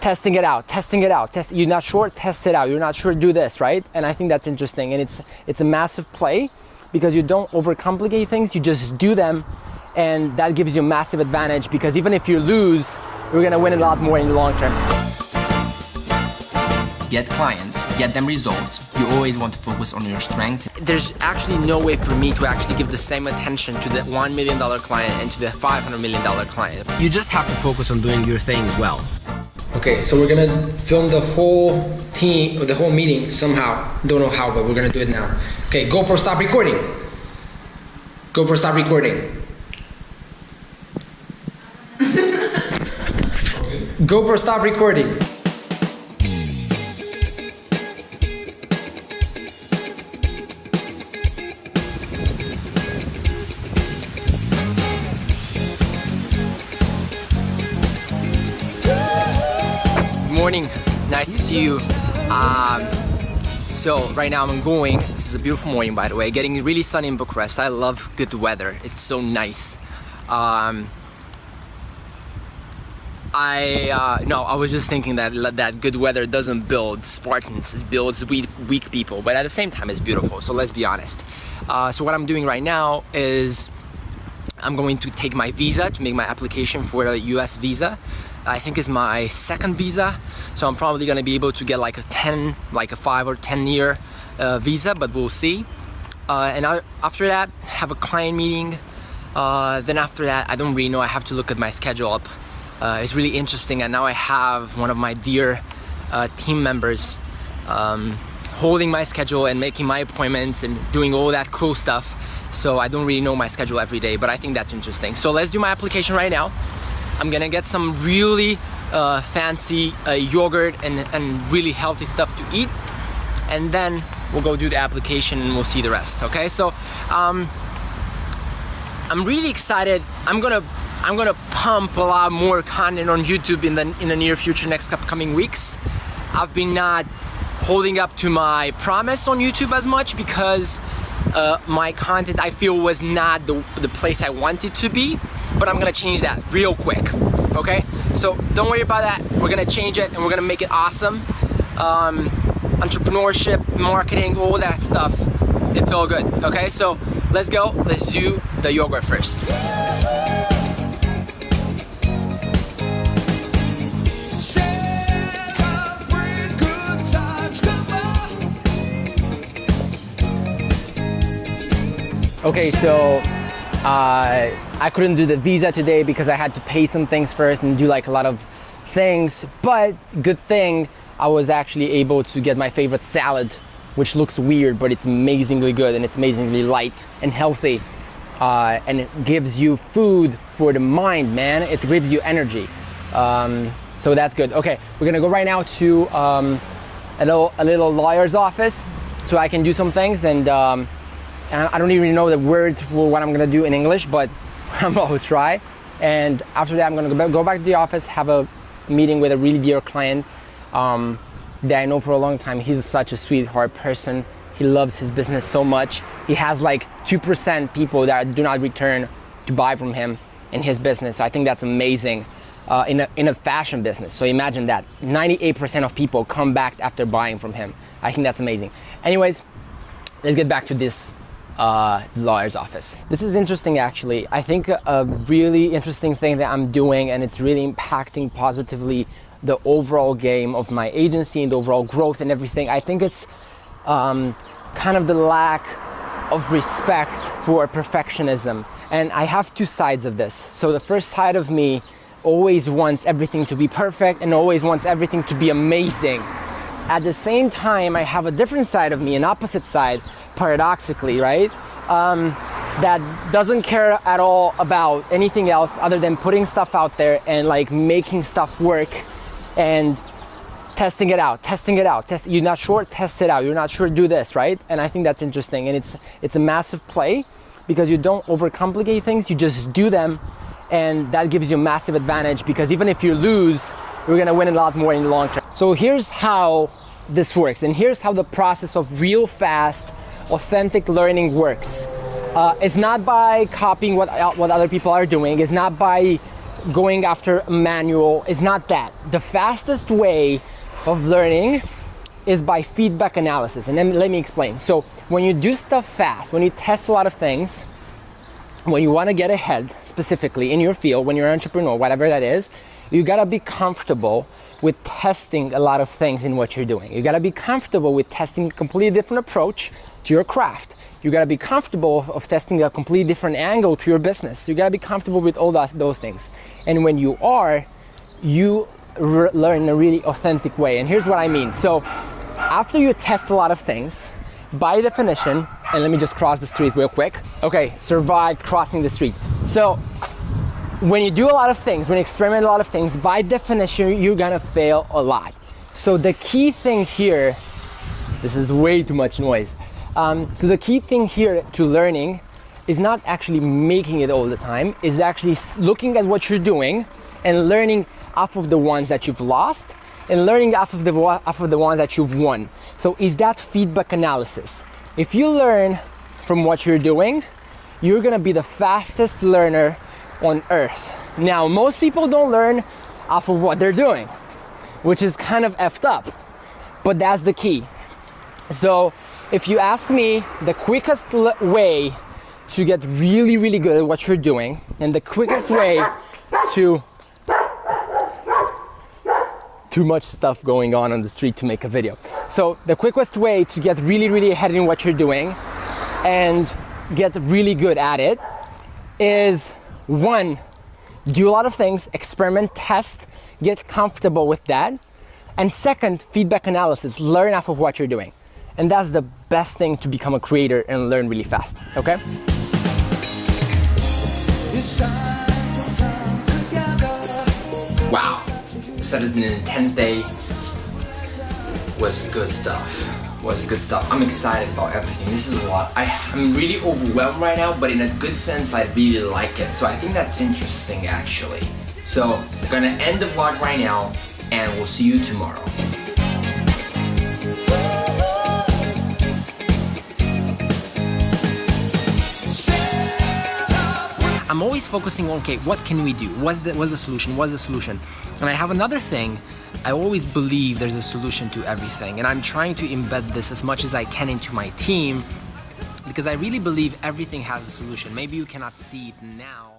testing it out. You're not sure, test it out. You're not sure, do this, right? And I think that's interesting. And it's a massive play because you don't overcomplicate things, you just do them. And that gives you a massive advantage because even if you lose, you're gonna win a lot more in the long term. Get clients, get them results. You always want to focus on your strengths. There's actually no way for me to actually give the same attention to the $1 million client and to the $500 million client. You just have to focus on doing your thing well. Okay, so we're gonna film the whole team, the whole meeting somehow. Don't know how, but we're gonna do it now. Okay, GoPro, stop recording. GoPro, stop recording. GoPro, stop recording. Morning, nice to see you. So right now I'm going, this is a beautiful morning by the way, getting really sunny in Bucharest. I love good weather, it's so nice. I was just thinking that good weather doesn't build Spartans, it builds weak people, but at the same time it's beautiful, so let's be honest. So what I'm doing right now is I'm going to take my visa to make my application for a US visa. I think it's my second visa, so I'm probably gonna be able to get like a 5 or 10 year visa, but we'll see. And after that, have a client meeting. Then after that, I don't really know, I have to look at my schedule up. It's really interesting, and now I have one of my dear team members holding my schedule and making my appointments and doing all that cool stuff. So I don't really know my schedule every day, but I think that's interesting. So let's do my application right now. I'm gonna get some really fancy yogurt and really healthy stuff to eat, and then we'll go do the application and we'll see the rest. Okay, so I'm really excited. I'm gonna pump a lot more content on YouTube in the near future, next coming weeks. I've been not holding up to my promise on YouTube as much because my content, I feel, was not the place I wanted to be, but I'm gonna change that real quick, okay? So don't worry about that. We're gonna change it and we're gonna make it awesome. Entrepreneurship, marketing, all that stuff, it's all good, okay? So let's go, let's do the yoga first. Okay, so I couldn't do the visa today because I had to pay some things first and do like a lot of things, but good thing I was actually able to get my favorite salad, which looks weird, but it's amazingly good and it's amazingly light and healthy, and it gives you food for the mind, man. It gives you energy, so that's good. Okay, we're gonna go right now to a little lawyer's office so I can do some things, and I don't even know the words for what I'm gonna do in English, but I'm gonna try. And after that, I'm gonna go back to the office, have a meeting with a really dear client that I know for a long time. He's such a sweetheart person. He loves his business so much. He has like 2% people that do not return to buy from him in his business. I think that's amazing in a fashion business. So imagine that, 98% of people come back after buying from him. I think that's amazing. Anyways, let's get back to this lawyer's office. This is interesting actually. I think a really interesting thing that I'm doing, and it's really impacting positively the overall game of my agency and the overall growth and everything. I think it's kind of the lack of respect for perfectionism. And I have two sides of this. So the first side of me always wants everything to be perfect and always wants everything to be amazing. At the same time, I have a different side of me, an opposite side, paradoxically, right? That doesn't care at all about anything else other than putting stuff out there and like making stuff work and testing it out. You're not sure, test it out. You're not sure, do this, right? And I think that's interesting, and it's a massive play because you don't overcomplicate things, you just do them, and that gives you a massive advantage because even if you lose, you're gonna win a lot more in the long term. So here's how this works, and here's how the process of real fast, authentic learning works. It's not by copying what other people are doing. It's not by going after a manual is not that. The fastest way of learning is by feedback analysis. And then let me explain. So when you do stuff fast, when you test a lot of things, when you want to get ahead specifically in your field, when you're an entrepreneur, whatever that is, you gotta be comfortable with testing a lot of things in what you're doing. You gotta be comfortable with testing a completely different approach to your craft. You gotta be comfortable of testing a completely different angle to your business. You gotta be comfortable with all those things. And when you are, you learn in a really authentic way. And here's what I mean. So after you test a lot of things, by definition, and let me just cross the street real quick. Okay, survived crossing the street. So when you do a lot of things, when you experiment a lot of things, by definition, you're gonna fail a lot. So the key thing here, this is way too much noise. So the key thing here to learning is not actually making it all the time, is actually looking at what you're doing and learning off of the ones that you've lost and learning off of the ones that you've won. So is that feedback analysis. If you learn from what you're doing, you're gonna be the fastest learner on earth. Now, most people don't learn off of what they're doing, which is kind of effed up, but that's the key. So if you ask me, the quickest way to get really, really good at what you're doing, and the quickest way to too much stuff going on the street to make a video. So the quickest way to get really, really ahead in what you're doing and get really good at it is, one, do a lot of things, experiment, test, get comfortable with that. And second, feedback analysis, learn off of what you're doing. And that's the best thing to become a creator and learn really fast, okay? Wow, said it's been an intense day. Was good stuff. I'm excited about everything. This is a lot. I'm really overwhelmed right now, but in a good sense, I really like it. So I think that's interesting, actually. So I'm gonna end the vlog right now, and we'll see you tomorrow. I'm always focusing on, okay, what can we do? What's the solution? And I have another thing. I always believe there's a solution to everything, and I'm trying to embed this as much as I can into my team, because I really believe everything has a solution. Maybe you cannot see it now.